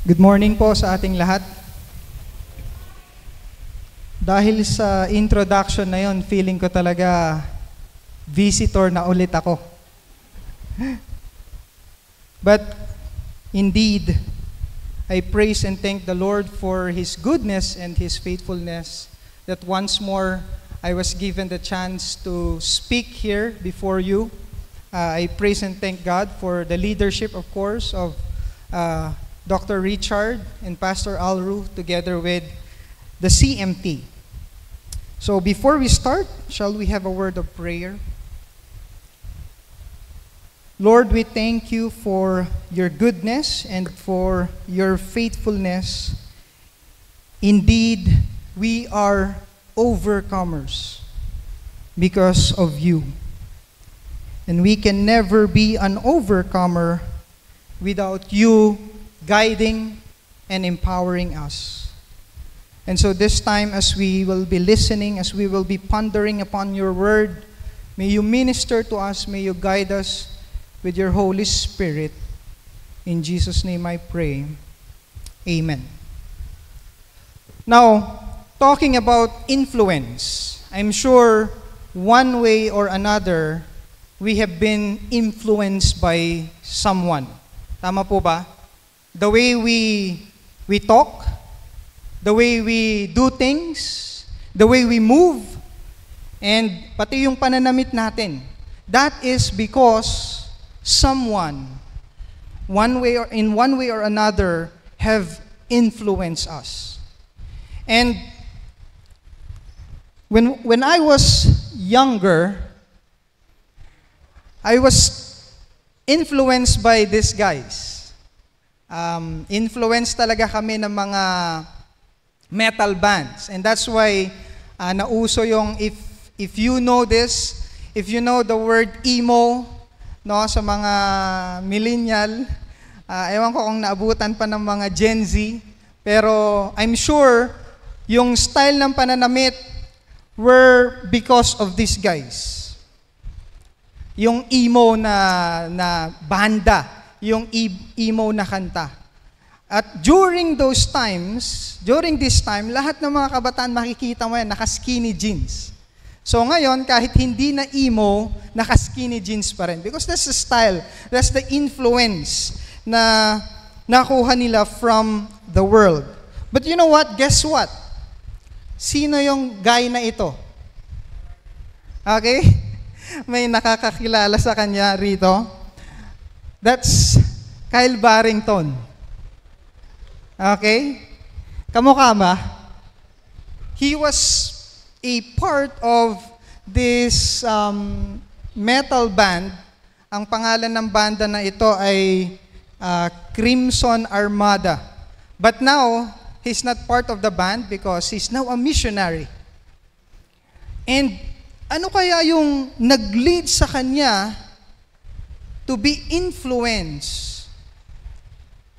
Good morning po sa ating lahat. Dahil sa introduction na yon, feeling ko talaga visitor na ulit ako. But indeed, I praise and thank the Lord for His goodness and His faithfulness, that once more I was given the chance to speak here before you. I praise and thank God for the leadership, of course, of Dr. Richard and Pastor Alru, together with the CMT. So before we start, shall we have a word of prayer? Lord, we thank you for your goodness and for your faithfulness. Indeed, we are overcomers because of you. And we can never be an overcomer without you guiding and empowering us. And so this time, as we will be listening, as we will be pondering upon your word, may you minister to us, may you guide us with your Holy Spirit. In Jesus' name I pray. Amen. Now, talking about influence, I'm sure one way or another, we have been influenced by someone. Tama po ba? The way we talk, the way we do things, the way we move, and pati yung pananamit natin. That is because someone, in one way or another, have influenced us. And when I was younger, I was influenced by these guys. Influence talaga kami ng mga metal bands. And that's why nauso yung, if you know this, if you know the word emo, no, sa mga millennial, ewan ko kung naabutan pa ng mga Gen Z, pero I'm sure yung style ng pananamit were because of these guys. Yung emo na banda, yung emo na kanta. At during this time, lahat ng mga kabataan makikita mo yan, naka-skinny jeans. So ngayon, kahit hindi na emo, naka-skinny jeans pa rin. Because that's the style, that's the influence na nakuha nila from the world. But you know what? Guess what? Sino yung guy na ito? Okay? May nakakakilala sa kanya rito. That's Kyle Barrington. Okay? Kamukha ba? He was a part of this metal band. Ang pangalan ng banda na ito ay Crimson Armada. But now, he's not part of the band because he's now a missionary. And ano kaya yung nag-lead sa kanya to be influenced,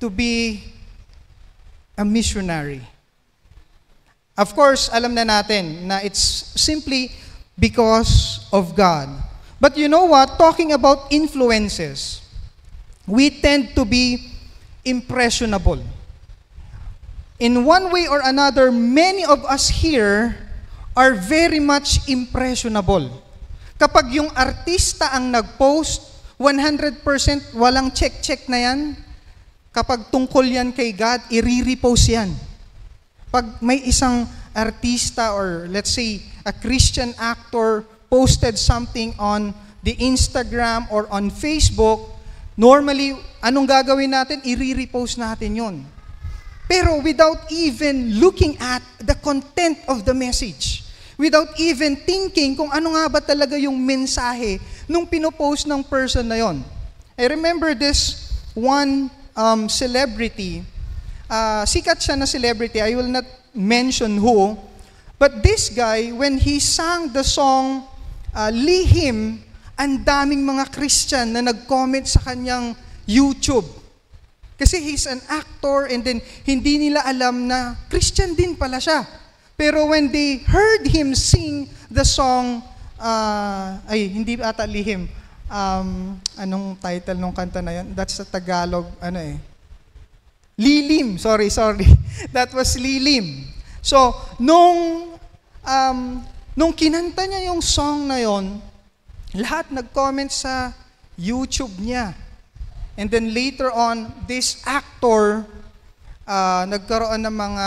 to be a missionary? Of course, alam na natin na it's simply because of God. But you know what? Talking about influences, we tend to be impressionable. In one way or another, many of us here are very much impressionable. Kapag yung artista ang nag-post, 100% walang check-check na yan. Kapag tungkol yan kay God, i-repost yan. Pag may isang artista or let's say a Christian actor posted something on the Instagram or on Facebook, normally, anong gagawin natin? I-repost natin yun. Pero without even looking at the content of the message, without even thinking kung ano nga ba talaga yung mensahe nung pinopost ng person na yon. I remember this one celebrity, sikat siya na celebrity, I will not mention who, but this guy, when he sang the song Lihim, ang daming mga Christian na nag-comment sa kanyang YouTube. Kasi he's an actor and then hindi nila alam na Christian din pala siya. Pero when they heard him sing the song, hindi ata Lihim, anong title ng kanta na yan? That's sa Tagalog, Lilim, sorry. That was Lilim. So, nung kinanta niya yung song na yon, lahat nag-comment sa YouTube niya. And then later on, this actor, nagkaroon ng mga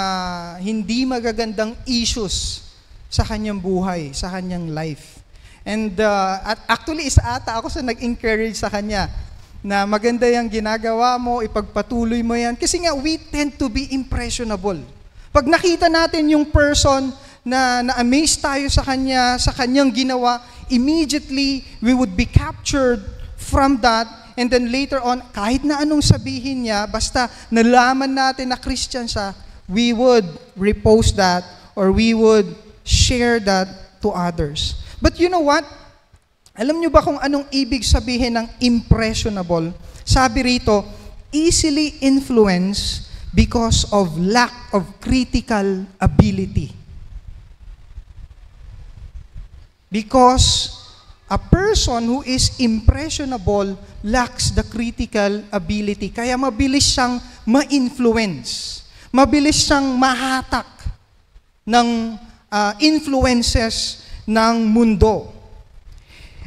hindi magagandang issues sa kanyang buhay, sa kanyang life. And actually, isa ata ako sa nag-encourage sa kanya na maganda yung ginagawa mo, ipagpatuloy mo yan. Kasi nga, we tend to be impressionable. Pag nakita natin yung person na na-amaze tayo sa kanya, sa kanyang ginawa, immediately, we would be captured from that. And then later on, kahit na anong sabihin niya, basta nalaman natin na Christian siya, we would repost that or we would share that to others. But you know what? Alam niyo ba kung anong ibig sabihin ng impressionable? Sabi rito, easily influenced because of lack of critical ability. Because a person who is impressionable lacks the critical ability. Kaya mabilis siyang ma-influence. Mabilis siyang mahatak ng influences ng mundo.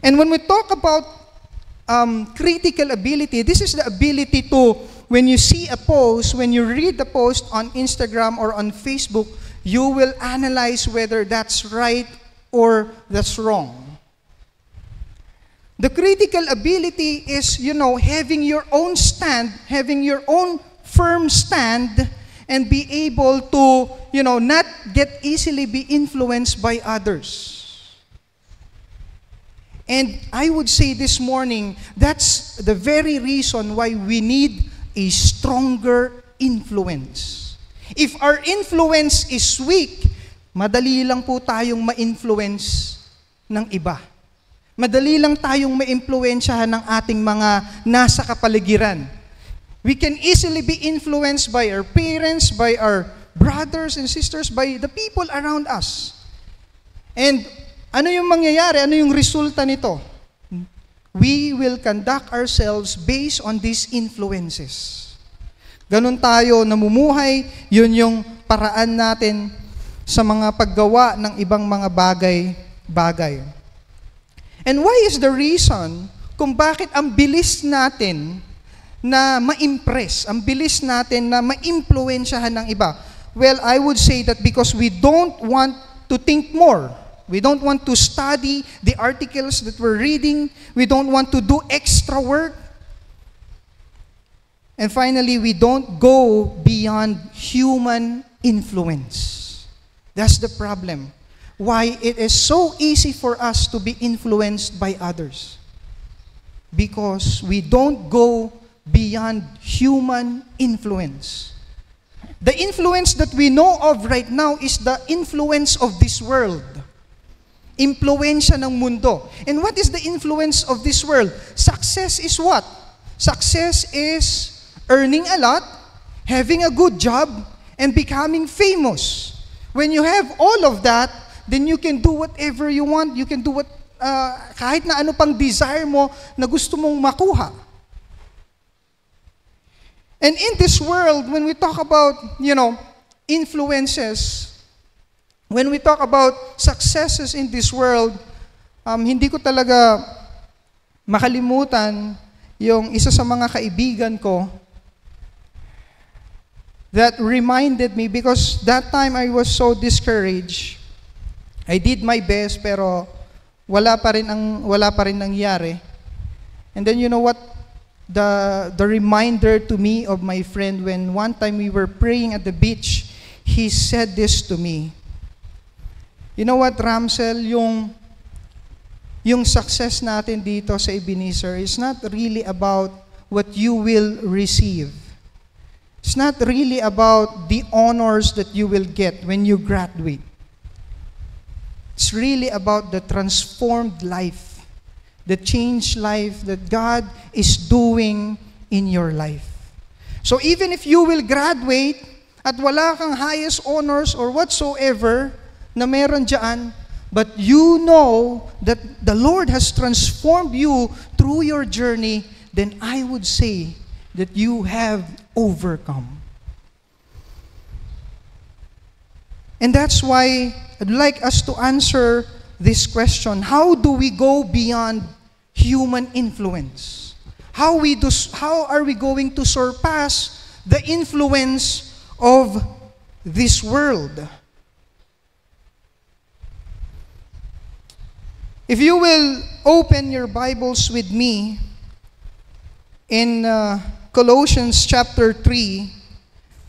And when we talk about critical ability, this is the ability to, when you see a post, when you read the post on Instagram or on Facebook, you will analyze whether that's right or that's wrong. The critical ability is, having your own stand, having your own firm stand, and be able to, not get easily be influenced by others. And I would say this morning, that's the very reason why we need a stronger influence. If our influence is weak, madali lang po tayong ma-influence ng iba. Madali lang tayong ma-impluwensyahan ng ating mga nasa kapaligiran. We can easily be influenced by our parents, by our brothers and sisters, by the people around us. And ano yung mangyayari? Ano yung resulta nito? We will conduct ourselves based on these influences. Ganun tayo namumuhay, yun yung paraan natin sa mga paggawa ng ibang mga bagay-bagay. And why is the reason kung bakit ang bilis natin na ma-impress, ang bilis natin na ma-impluwensyahan ng iba? Well, I would say that because we don't want to think more. We don't want to study the articles that we're reading. We don't want to do extra work. And finally, we don't go beyond human influence. That's the problem. Why it is so easy for us to be influenced by others. Because we don't go beyond human influence. The influence that we know of right now is the influence of this world. Impluwensya ng mundo. And what is the influence of this world? Success is what? Success is earning a lot, having a good job, and becoming famous. When you have all of that, then you can do whatever you want. You can do kahit na ano pang desire mo na gusto mong makuha. And in this world, when we talk about, influences, when we talk about successes in this world, hindi ko talaga makalimutan yung isa sa mga kaibigan ko that reminded me, because that time I was so discouraged. I did my best pero wala pa rin nangyari. And then you know what? The reminder to me of my friend, when one time we were praying at the beach, he said this to me. You know what, Ramsel, yung success natin dito sa Ebenezer is not really about what you will receive. It's not really about the honors that you will get when you graduate. It's really about the transformed life, the changed life that God is doing in your life. So even if you will graduate at wala kang highest honors or whatsoever na meron dyan, but you know that the Lord has transformed you through your journey, then I would say that you have overcome. And that's why I'd like us to answer this question. How do we go beyond human influence? How are we going to surpass the influence of this world? If you will open your Bibles with me in Colossians chapter 3,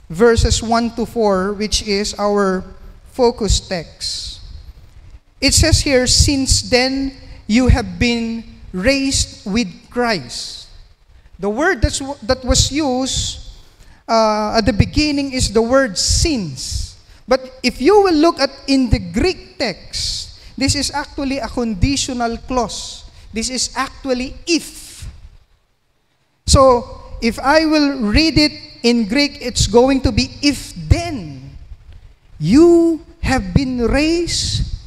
verses 1 to 4, which is our focus text. It says here, since then you have been raised with Christ. The word that was used at the beginning is the word since. But if you will look at in the Greek text, this is actually a conditional clause. This is actually if. So, if I will read it in Greek, it's going to be, if then you have been raised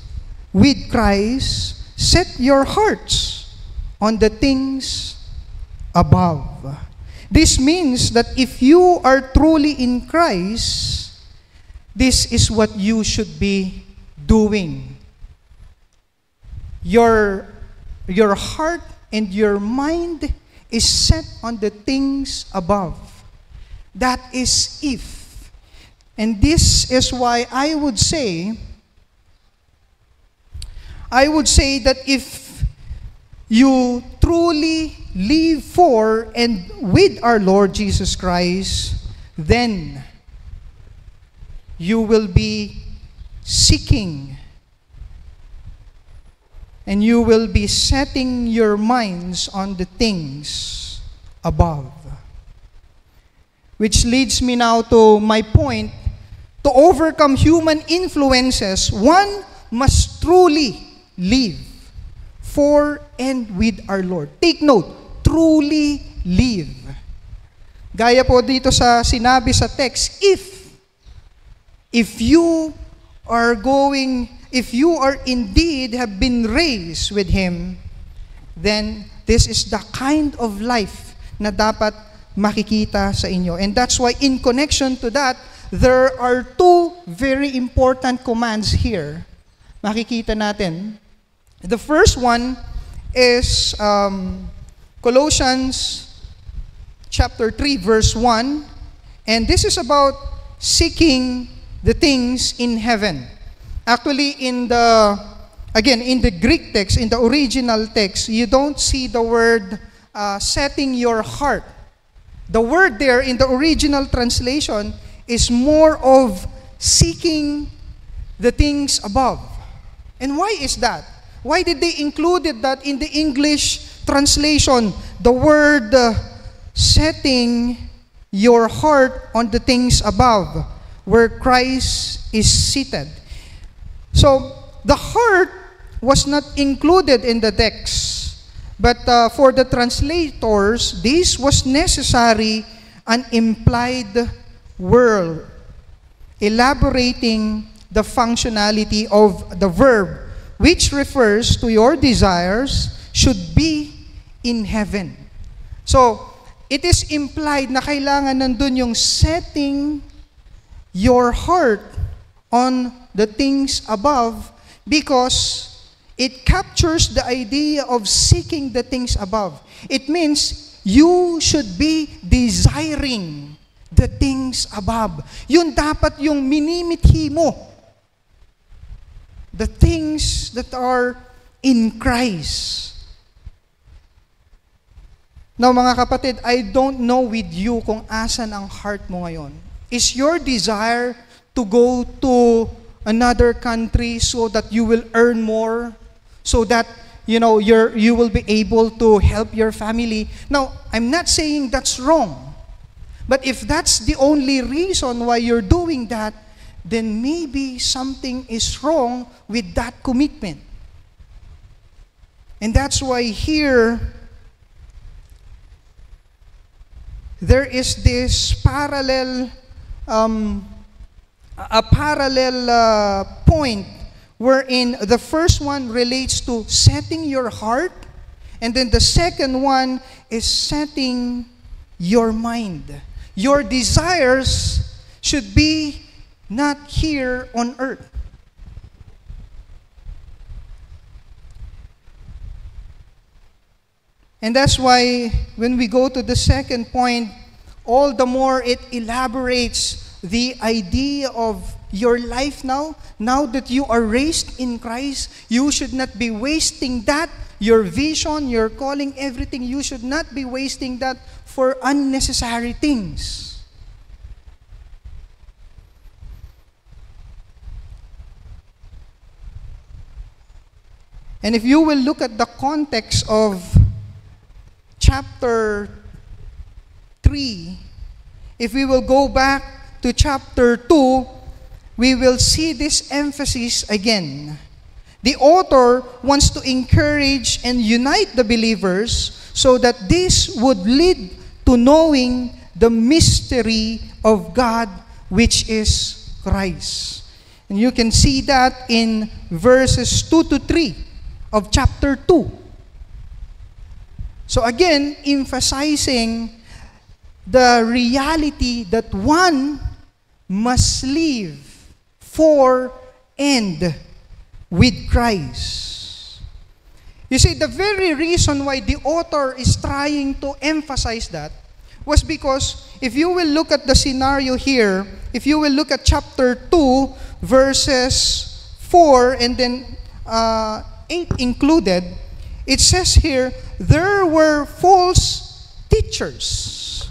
with Christ, set your hearts on the things above. This means that if you are truly in Christ, this is what you should be doing. Your heart and your mind is set on the things above. That is if. And this is why I would say that if you truly live for and with our Lord Jesus Christ, then you will be seeking and you will be setting your minds on the things above. Which leads me now to my point. To overcome human influences, one must truly live for and with our Lord. Take note, truly live. Gaya po dito sa sinabi sa text, if you are indeed have been raised with Him, then this is the kind of life na dapat makikita sa inyo. And that's why in connection to that, there are two very important commands here. Makikita natin. The first one is Colossians chapter 3 verse 1. And this is about seeking the things in heaven. Actually, in the Greek text, in the original text, you don't see the word setting your heart. The word there in the original translation is more of seeking the things above. And why is that? Why did they include that in the English translation? The word setting your heart on the things above, where Christ is seated. So, the heart was not included in the text. But for the translators, this was necessary an implied word, elaborating the functionality of the verb, which refers to your desires should be in heaven. So, it is implied na kailangan nandun yung setting your heart on the things above, because it captures the idea of seeking the things above. It means you should be desiring the things above. Yun dapat yung minimithi mo. The things that are in Christ. Now mga kapatid, I don't know with you kung asan ang heart mo ngayon. Is your desire to go to another country so that you will earn more? So that, you will be able to help your family. Now, I'm not saying that's wrong. But if that's the only reason why you're doing that, then maybe something is wrong with that commitment. And that's why here, there is this parallel point wherein the first one relates to setting your heart, and then the second one is setting your mind. Your desires should be not here on earth. And that's why when we go to the second point, all the more it elaborates the idea of your life now. Now that you are raised in Christ, you should not be wasting that, your vision, your calling, everything. You should not be wasting that for unnecessary things. And if you will look at the context of chapter 3, if we will go back to chapter 2, we will see this emphasis again. The author wants to encourage and unite the believers so that this would lead to knowing the mystery of God, which is Christ. And you can see that in verses 2 to 3 of chapter 2. So again, emphasizing the reality that one must live for and with Christ. You see, the very reason why the author is trying to emphasize that was because if you will look at the scenario here, if you will look at chapter 2, verses 4 and then 8 included, it says here, there were false teachers.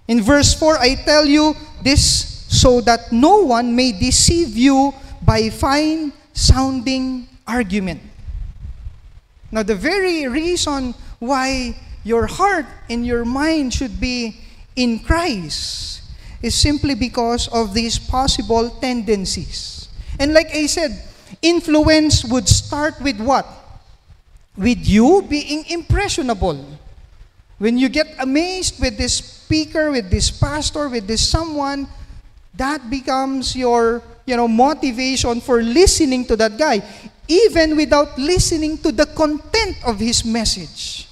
In verse 4, I tell you this so that no one may deceive you by fine-sounding argument. Now, the very reason why your heart and your mind should be in Christ is simply because of these possible tendencies. And like I said, influence would start with what? With you being impressionable. When you get amazed with this speaker, with this pastor, with this someone, that becomes your motivation for listening to that guy, even without listening to the content of his message.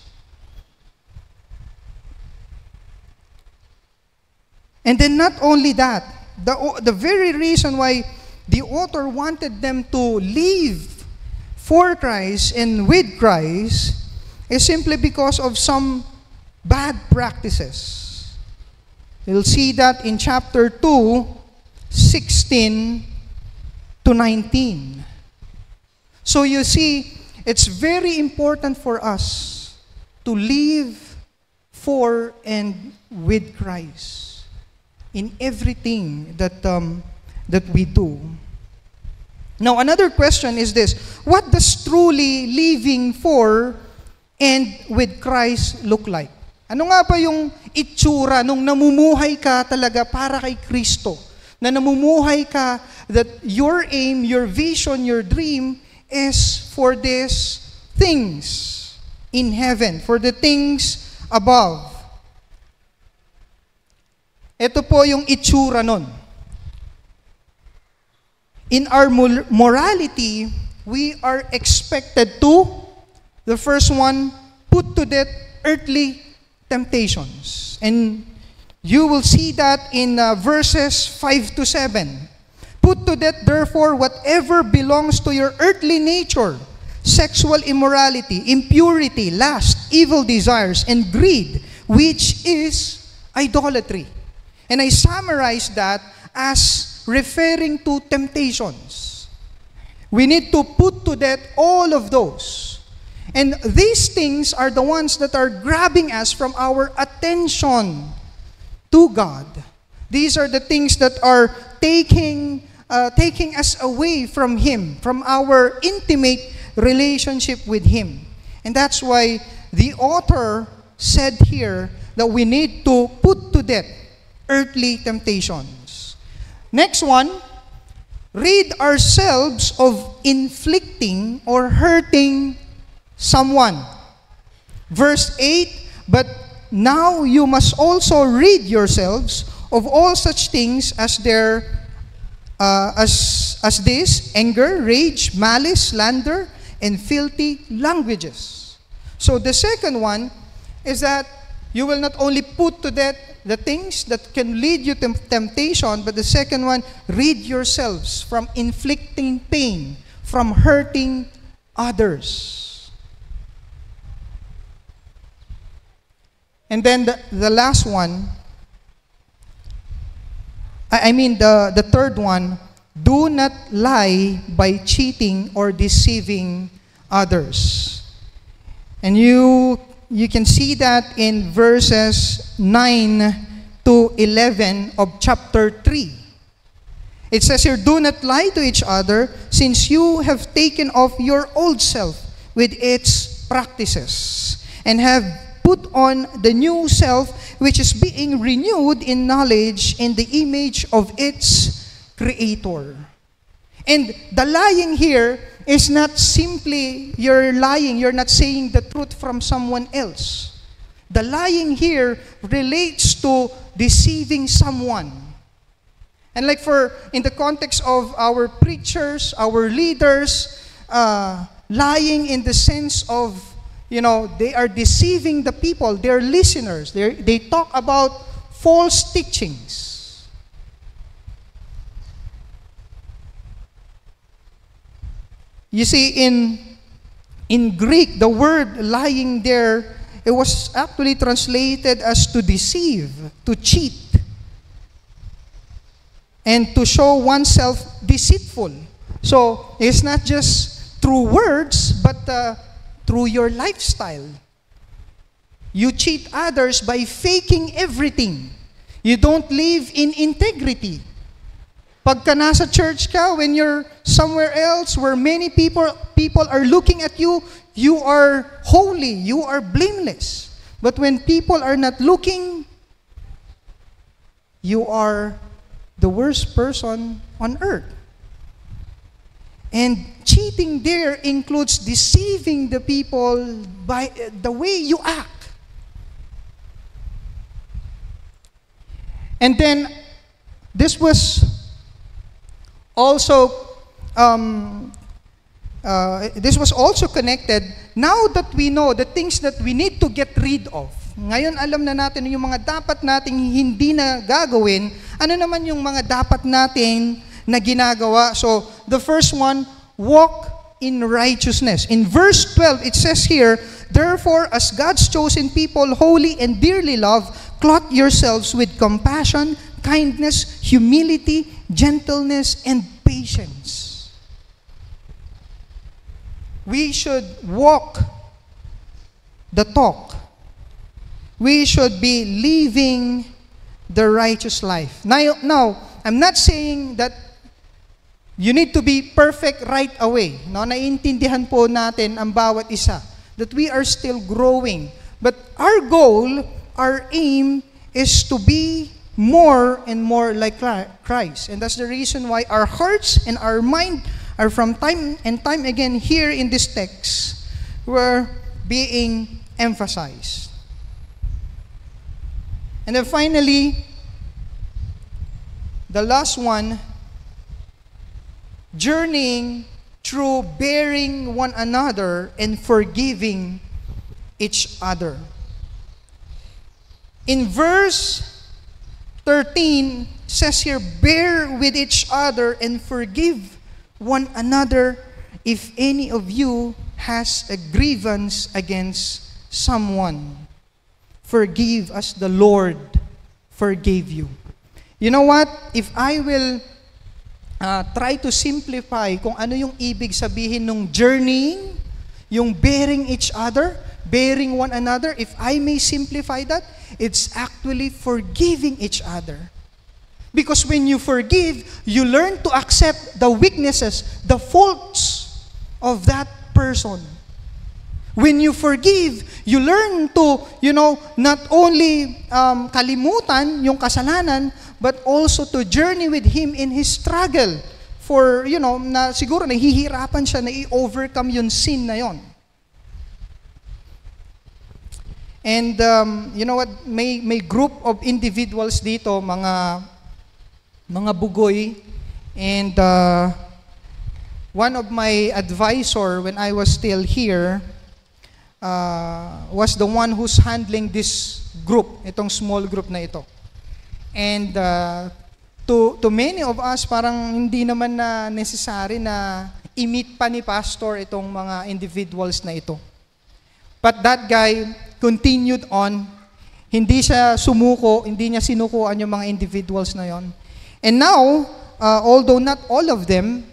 And then not only that, the very reason why the author wanted them to live for Christ and with Christ is simply because of some bad practices. You'll see that in chapter 2, 16 to 19. So you see, it's very important for us to live for and with Christ in everything that we do. Now, another question is this: what does truly living for and with Christ look like? Ano nga ba yung itsura nung namumuhay ka talaga para kay Kristo? Na namumuhay ka that your aim, your vision, your dream is for these things in heaven, for the things above. Ito po yung itsura nun. In our morality, we are expected to, the first one, put to death earthly temptations. And you will see that in verses 5 to 7. Put to death, therefore, whatever belongs to your earthly nature, sexual immorality, impurity, lust, evil desires, and greed, which is idolatry. And I summarize that as referring to temptations. We need to put to death all of those. And these things are the ones that are grabbing us from our attention to God. These are the things that are taking us away from Him, from our intimate relationship with Him. And that's why the author said here that we need to put to death earthly temptations. Next one, rid ourselves of inflicting or hurting someone. Verse 8, but now you must also rid yourselves of all such things as this, anger, rage, malice, slander, and filthy languages. So the second one is that you will not only put to death the things that can lead you to temptation, but the second one, rid yourselves from inflicting pain, from hurting others. And then the last one, the third one, do not lie by cheating or deceiving others. And you can see that in verses 9 to 11 of chapter 3. It says here, do not lie to each other, since you have taken off your old self with its practices, and have put on the new self, which is being renewed in knowledge in the image of its Creator. And the lying here is not simply you're lying, you're not saying the truth from someone else. The lying here relates to deceiving someone. And like in the context of our preachers, our leaders, lying in the sense of, they are deceiving the people, their listeners. They talk about false teachings. You see, in Greek, the word lying there, it was actually translated as to deceive, to cheat, and to show oneself deceitful. So, it's not just through words, but through your lifestyle. You cheat others by faking everything. You don't live in integrity. Pagka nasa church ka, when you're somewhere else where many people are looking at you, you are holy, you are blameless. But when people are not looking, you are the worst person on earth. And cheating there includes deceiving the people by the way you act. And then, this was also connected. Now that we know the things that we need to get rid of, ngayon alam na natin yung mga dapat nating hindi na gagawin, ano naman yung mga dapat natin na ginagawa. So, the first one, walk in righteousness. In verse 12, it says here, therefore, as God's chosen people, holy and dearly loved, clothe yourselves with compassion, kindness, humility, gentleness, and patience. We should walk the talk. We should be living the righteous life. Now, I'm not saying that you need to be perfect right away. No, naiintindihan po natin ang bawat isa, that we are still growing. But our goal, our aim is to be more and more like Christ. And that's the reason why our hearts and our mind are from time and time again here in this text were being emphasized. And then finally, the last one, journeying through bearing one another and forgiving each other. In verse 13, says here, bear with each other and forgive one another if any of you has a grievance against someone. Forgive as the Lord forgave you. You know what? If I will try to simplify kung ano yung ibig sabihin ng journeying, yung bearing each other, bearing one another, if I may simplify that, it's actually forgiving each other. Because when you forgive, you learn to accept the weaknesses, the faults of that person. When you forgive, you learn to, not only kalimutan yung kasalanan, but also to journey with him in his struggle for, na siguro nahihirapan siya na i-overcome yung sin na yon. And you know what, may group of individuals dito, mga bugoy, and one of my advisor when I was still here, was the one who's handling this group, itong small group na ito. And to many of us, parang hindi naman na necessary na i-meet pa ni pastor itong mga individuals na ito. But that guy continued on. Hindi siya sumuko, hindi niya sinukuan yung mga individuals na yon. And now, although not all of them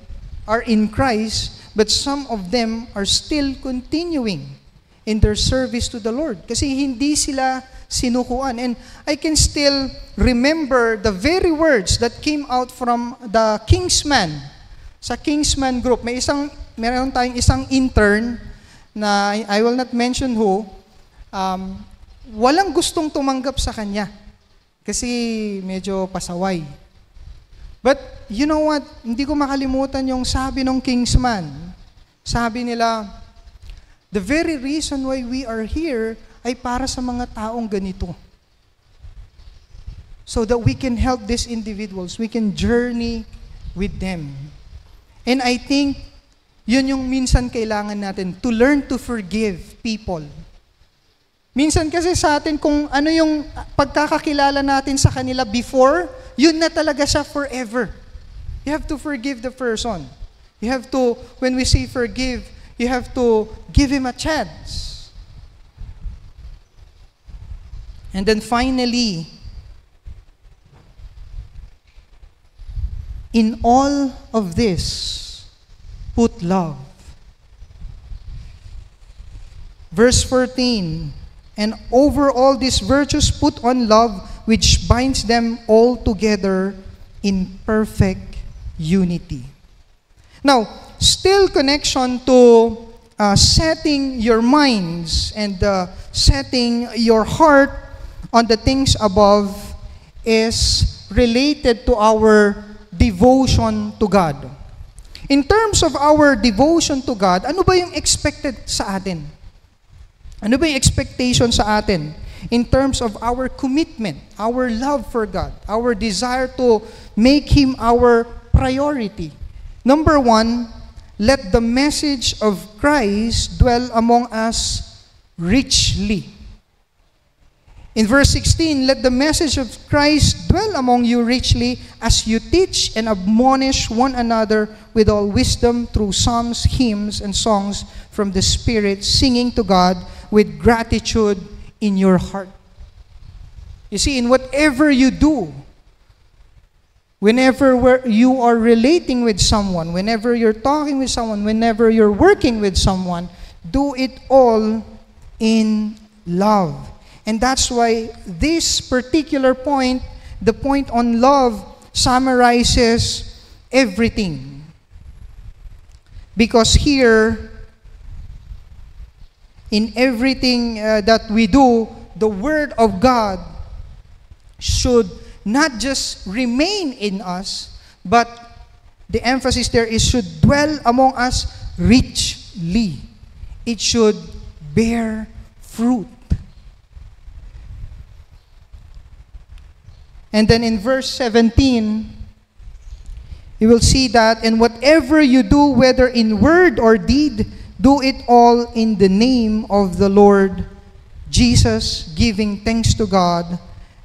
are in Christ, but some of them are still continuing in their service to the Lord. Kasi hindi sila sinukuan. And I can still remember the very words that came out from the Kingsman. Sa Kingsman group, meron tayong isang intern na I will not mention who, walang gustong tumanggap sa kanya kasi medyo pasaway. But you know what? Hindi ko makalimutan yung sabi ng Kingsman. Sabi nila, the very reason why we are here ay para sa mga taong ganito. So that we can help these individuals. We can journey with them. And I think, yun yung minsan kailangan natin, to learn to forgive people. Minsan kasi sa atin, kung ano yung pagkakakilala natin sa kanila before, yun na talaga siya forever. You have to forgive the person. You have to, when we say forgive, you have to give him a chance. And then finally, in all of this, put love. Verse 14, and over all these virtues put on love, which binds them all together in perfect unity. Now, still connection to setting your minds and setting your heart on the things above is related to our devotion to God. In terms of our devotion to God, ano ba yung expected sa atin? Ano ba yung expectation sa atin? In terms of our commitment, our love for God, our desire to make Him our priority. Number one, let the message of Christ dwell among us richly. In verse 16, let the message of Christ dwell among you richly as you teach and admonish one another with all wisdom through psalms, hymns, and songs from the Spirit, singing to God with gratitude in your heart. You see, in whatever you do, whenever you are relating with someone, whenever you're talking with someone, whenever you're working with someone, do it all in love. And that's why this particular point, the point on love, summarizes everything. Because here, in everything that we do, the Word of God should not just remain in us, but the emphasis there is should dwell among us richly. It should bear fruit. And then in verse 17, you will see that, and whatever you do, whether in word or deed, do it all in the name of the Lord Jesus, giving thanks to God,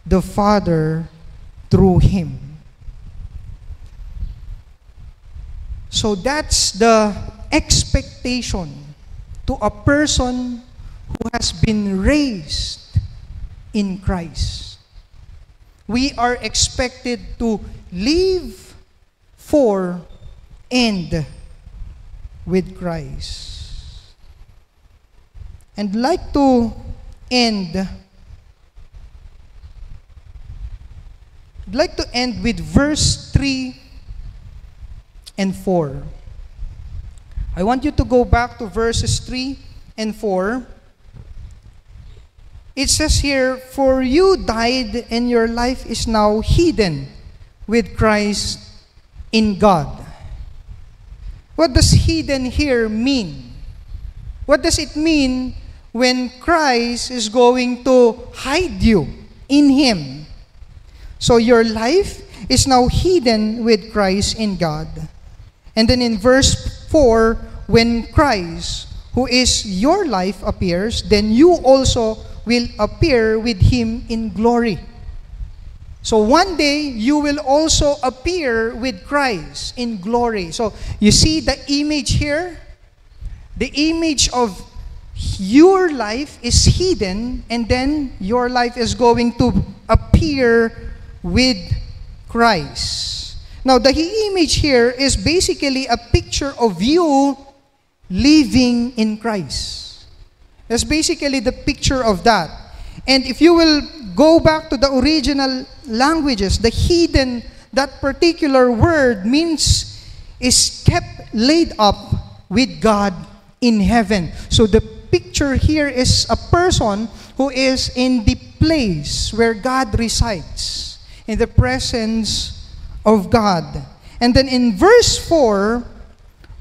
the Father, through Him. So that's the expectation to a person who has been raised in Christ. We are expected to live for and with Christ. And like to end, I'd like to end with verse 3 and 4. I want you to go back to verses 3 and 4. It says here, for you died and your life is now hidden with Christ in God. What does hidden here mean? What does it mean when Christ is going to hide you in Him? So your life is now hidden with Christ in God. And then in verse 4, when Christ, who is your life, appears, then you also will appear with Him in glory. So one day, you will also appear with Christ in glory. So you see the image here? The image of your life is hidden, and then your life is going to appear with Christ. Now, the image here is basically a picture of you living in Christ. That's basically the picture of that. And if you will go back to the original languages, the hidden, that particular word means is kept laid up with God in heaven. So the picture here is a person who is in the place where God resides, in the presence of God. And then in verse 4,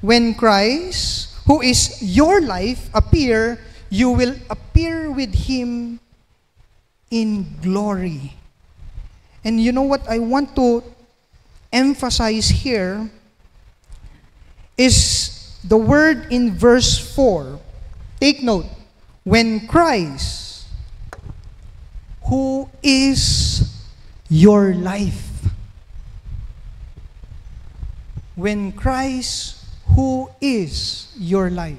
when Christ, who is your life, appear, you will appear with Him in glory. And you know what I want to emphasize here is the word in verse 4. Take note. When Christ, who is your life. When Christ, who is your life.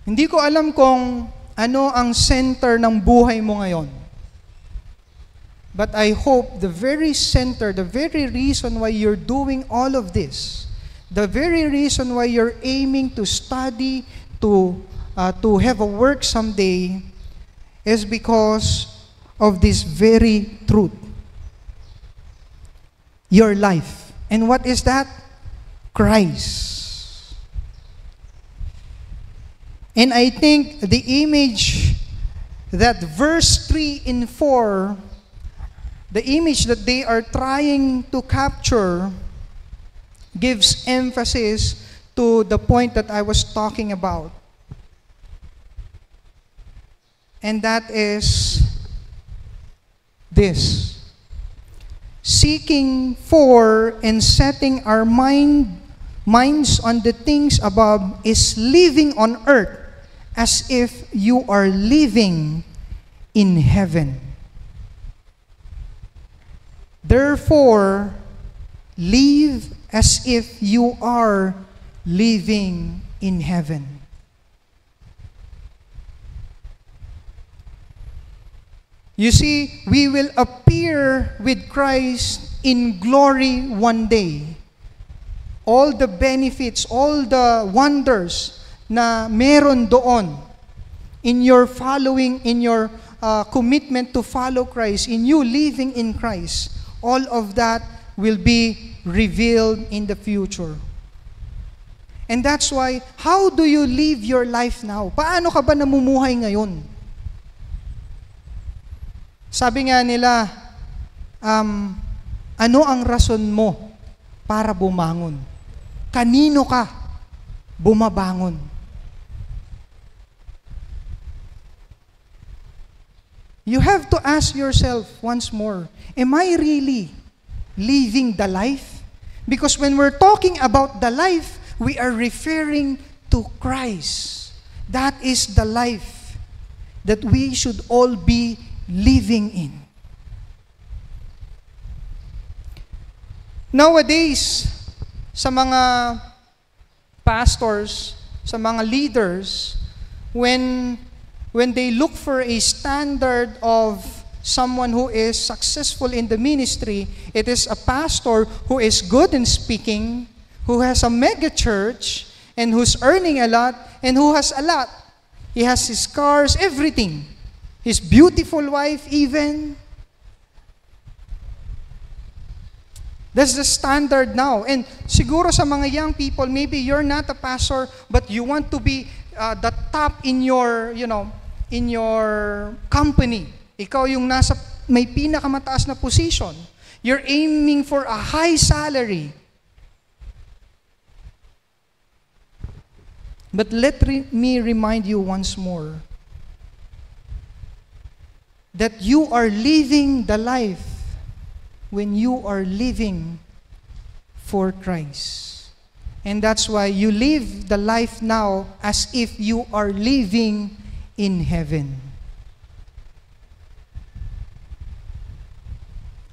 Hindi ko alam kung ano ang center ng buhay mo ngayon. But I hope the very center, the very reason why you're doing all of this, the very reason why you're aiming to study, to have a work someday, is because of this very truth. Your life. And what is that? Christ. And I think the image that verse 3 and 4, the image that they are trying to capture, gives emphasis to the point that I was talking about. And that is this. Seeking for and setting our minds on the things above is living on earth as if you are living in heaven. Therefore, live as if you are living in heaven. You see, we will appear with Christ in glory one day. All the benefits, all the wonders na meron doon in your following, in your commitment to follow Christ, in you living in Christ, all of that will be revealed in the future. And that's why, how do you live your life now? Paano ka ba namumuhay ngayon? Sabi nga nila, ano ang rason mo para bumangon? Kanino ka bumabangon? You have to ask yourself once more, am I really living the life? Because when we're talking about the life, we are referring to Christ. That is the life that we should all be living in. Nowadays, sa mga pastors, sa mga leaders, when they look for a standard of someone who is successful in the ministry, it is a pastor who is good in speaking, who has a mega church, and who's earning a lot, and who has a lot. He has his cars, everything. His beautiful wife even. That's the standard now. And siguro sa mga young people, maybe you're not a pastor, but you want to be the top in your, in your company. Ikaw yung nasa may pinakamataas na position. You're aiming for a high salary. But let me remind you once more that you are living the life when you are living for Christ. And that's why you live the life now as if you are living in heaven.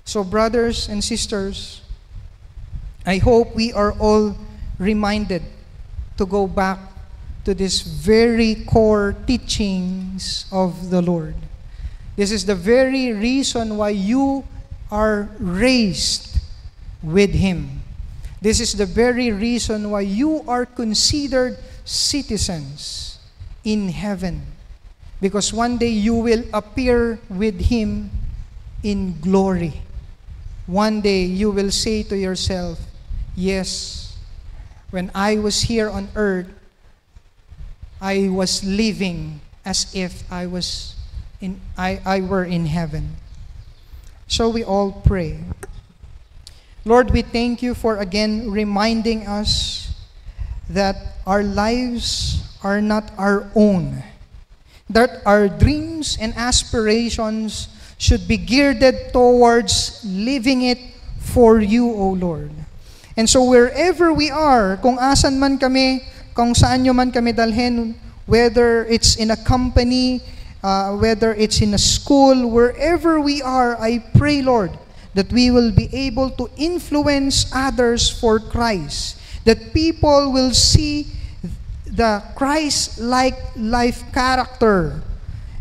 So brothers and sisters, I hope we are all reminded to go back to this very core teachings of the Lord. This is the very reason why you are raised with Him. This is the very reason why you are considered citizens in heaven. Because one day you will appear with Him in glory. One day you will say to yourself, yes, when I was here on earth, I was living as if I were in heaven. Shall we all pray? Lord, we thank you for again reminding us that our lives are not our own, that our dreams and aspirations should be geared towards living it for you, O Lord. And so wherever we are, kung asan man kami, kung saan nyo man kami dalhin, whether it's in a company, whether it's in a school, wherever we are, I pray, Lord, that we will be able to influence others for Christ, that people will see the Christ-like life character,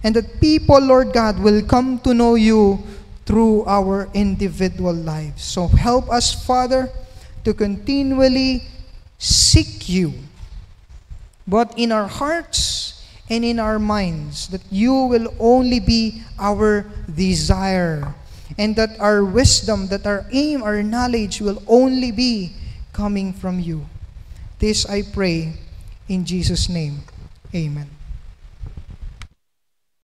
and that people, Lord God, will come to know you through our individual lives. So help us, Father, to continually seek you, both in our hearts and in our minds, that you will only be our desire, and that our wisdom, that our aim, our knowledge will only be coming from you. This I pray in Jesus' name. Amen.